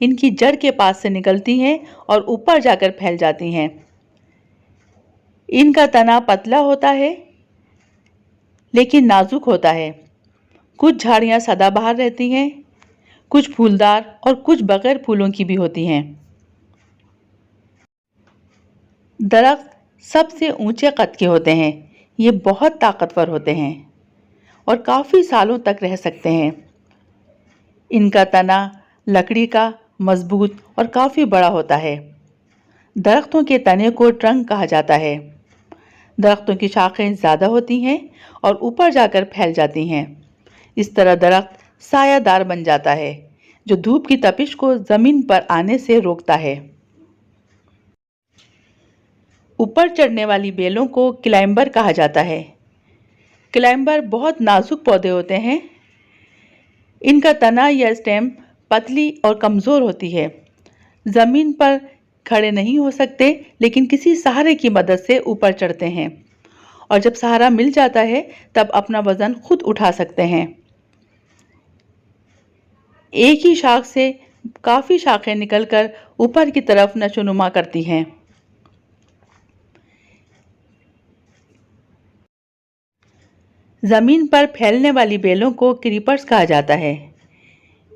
ان کی جڑ کے پاس سے نکلتی ہیں اور اوپر جا کر پھیل جاتی ہیں۔ ان کا تنا پتلا ہوتا ہے لیکن نازک ہوتا ہے۔ کچھ جھاڑیاں سدا بہار رہتی ہیں، کچھ پھولدار اور کچھ بغیر پھولوں کی بھی ہوتی ہیں۔ درخت سب سے اونچے قد کے ہوتے ہیں۔ یہ بہت طاقتور ہوتے ہیں اور کافی سالوں تک رہ سکتے ہیں۔ ان کا تنا لکڑی کا مضبوط اور کافی بڑا ہوتا ہے۔ درختوں کے تنے کو ٹرنک کہا جاتا ہے۔ درختوں کی شاخیں زیادہ ہوتی ہیں اور اوپر جا کر پھیل جاتی ہیں۔ اس طرح درخت سایہ دار بن جاتا ہے جو دھوپ کی تپش کو زمین پر آنے سے روکتا ہے۔ اوپر چڑھنے والی بیلوں کو کلائمبر کہا جاتا ہے۔ کلائمبر بہت نازک پودے ہوتے ہیں۔ ان کا تنا یا اسٹیم پتلی اور کمزور ہوتی ہے۔ زمین پر کھڑے نہیں ہو سکتے لیکن کسی سہارے کی مدد سے اوپر چڑھتے ہیں اور جب سہارا مل جاتا ہے تب اپنا وزن خود اٹھا سکتے ہیں۔ ایک ہی شاخ سے کافی شاخیں نکل کر اوپر کی طرف نشو نما کرتی ہیں۔ زمین پر پھیلنے والی بیلوں کو کریپرز کہا جاتا ہے۔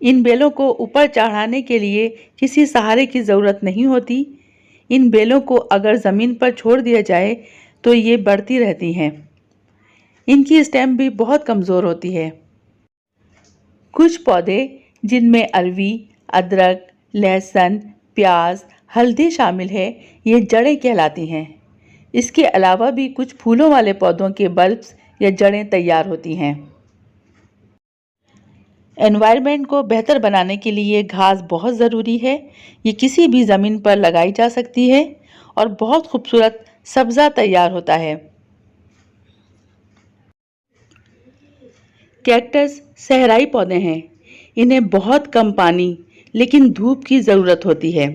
ان بیلوں کو اوپر چڑھانے کے لیے کسی سہارے کی ضرورت نہیں ہوتی۔ ان بیلوں کو اگر زمین پر چھوڑ دیا جائے تو یہ بڑھتی رہتی ہیں۔ ان کی اسٹیم بھی بہت کمزور ہوتی ہے۔ کچھ پودے جن میں اروی، ادرک، لہسن، پیاز، ہلدی شامل ہے، یہ جڑیں کہلاتی ہیں۔ اس کے علاوہ بھی کچھ پھولوں والے پودوں کے بلبز یا جڑیں تیار ہوتی ہیں۔ انوائرمنٹ کو بہتر بنانے کے لیے گھاس بہت ضروری ہے۔ یہ کسی بھی زمین پر لگائی جا سکتی ہے اور بہت خوبصورت سبزہ تیار ہوتا ہے۔ کیکٹس صحرائی پودے ہیں۔ انہیں بہت کم پانی لیکن دھوپ کی ضرورت ہوتی ہے۔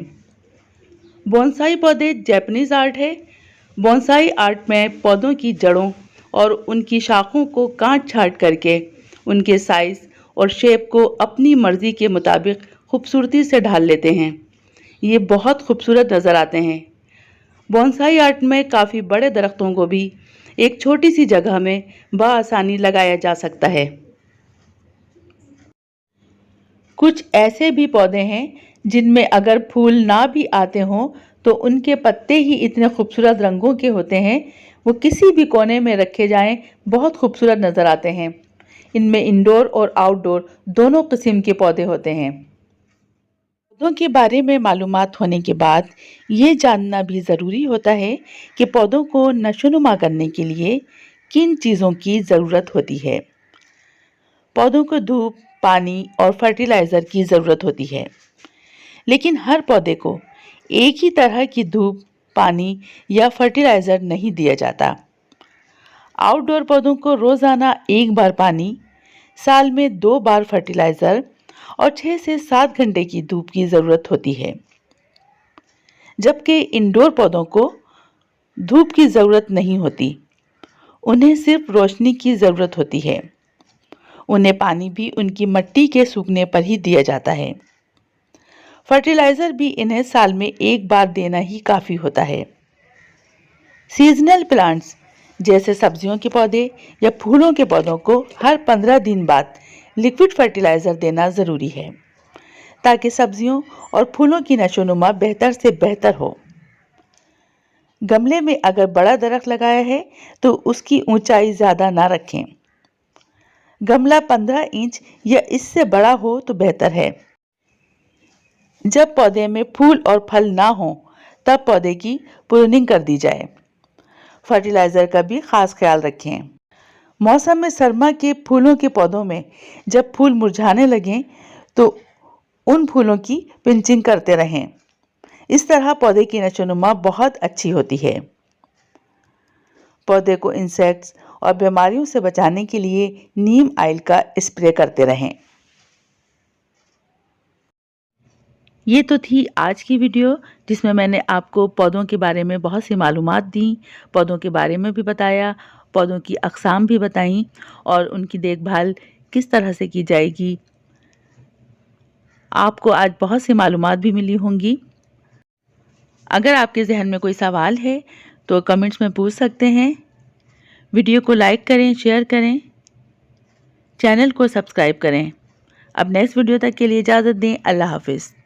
بونسائی پودے جیپنیز آرٹ ہے۔ بونسائی آرٹ میں پودوں کی جڑوں اور ان کی شاخوں کو کاٹ چھانٹ کر کے ان کے سائز اور شیپ کو اپنی مرضی کے مطابق خوبصورتی سے ڈھال لیتے ہیں۔ یہ بہت خوبصورت نظر آتے ہیں۔ بونسائی آرٹ میں کافی بڑے درختوں کو بھی ایک چھوٹی سی جگہ میں بآسانی لگایا جا سکتا ہے۔ کچھ ایسے بھی پودے ہیں جن میں اگر پھول نہ بھی آتے ہوں تو ان کے پتے ہی اتنے خوبصورت رنگوں کے ہوتے ہیں، وہ کسی بھی کونے میں رکھے جائیں بہت خوبصورت نظر آتے ہیں۔ ان میں انڈور اور آؤٹ ڈور دونوں قسم کے پودے ہوتے ہیں۔ پودوں کے بارے میں معلومات ہونے کے بعد یہ جاننا بھی ضروری ہوتا ہے کہ پودوں کو نشوونما کرنے کے لیے کن چیزوں کی ضرورت ہوتی ہے۔ پودوں کو دھوپ، پانی اور فرٹیلائزر کی ضرورت ہوتی ہے، لیکن ہر پودے کو ایک ہی طرح کی دھوپ، پانی یا فرٹیلائزر نہیں دیا جاتا۔ آؤٹ ڈور پودوں کو روزانہ 1 بار پانی، سال میں 2 بار فرٹیلائزر اور 6 سے 7 گھنٹے کی دھوپ کی ضرورت ہوتی ہے، جبکہ انڈور پودوں کو دھوپ کی ضرورت نہیں ہوتی۔ انہیں صرف روشنی کی ضرورت ہوتی ہے۔ انہیں پانی بھی ان کی مٹی کے سوکھنے پر ہی دیا جاتا ہے۔ فرٹیلائزر بھی انہیں سال میں 1 بار دینا ہی کافی ہوتا ہے۔ سیزنل پلانٹس جیسے سبزیوں کے پودے یا پھولوں کے پودوں کو ہر 15 دن بعد لیکوڈ فرٹیلائزر دینا ضروری ہے تاکہ سبزیوں اور پھولوں کی نشوونما بہتر سے بہتر ہو۔ گملے میں اگر بڑا درخت لگایا ہے تو اس کی اونچائی زیادہ نہ رکھیں۔ گملہ 15 انچ یا اس سے بڑا ہو تو بہتر ہے۔ جب پودے میں پھول اور پھل نہ ہوں تب پودے کی پروننگ کر دی جائے۔ فرٹیلائزر کا بھی خاص خیال رکھیں۔ موسم سرما کے پھولوں کے پودوں میں جب پھول مرجھانے لگیں تو ان پھولوں کی پنچنگ کرتے رہیں۔ اس طرح پودے کی نشوونما بہت اچھی ہوتی ہے۔ پودے کو انسیکٹس اور بیماریوں سے بچانے کے لیے نیم آئل کا اسپرے کرتے رہیں۔ یہ تو تھی آج کی ویڈیو جس میں نے آپ کو پودوں کے بارے میں بہت سی معلومات دیں، پودوں کے بارے میں بھی بتایا، پودوں کی اقسام بھی بتائیں اور ان کی دیکھ بھال کس طرح سے کی جائے گی۔ آپ کو آج بہت سی معلومات بھی ملی ہوں گی۔ اگر آپ کے ذہن میں کوئی سوال ہے تو کمنٹس میں پوچھ سکتے ہیں۔ ویڈیو کو لائک کریں، شیئر کریں، چینل کو سبسکرائب کریں۔ اب نیکسٹ ویڈیو تک کے لیے اجازت دیں۔ اللہ حافظ۔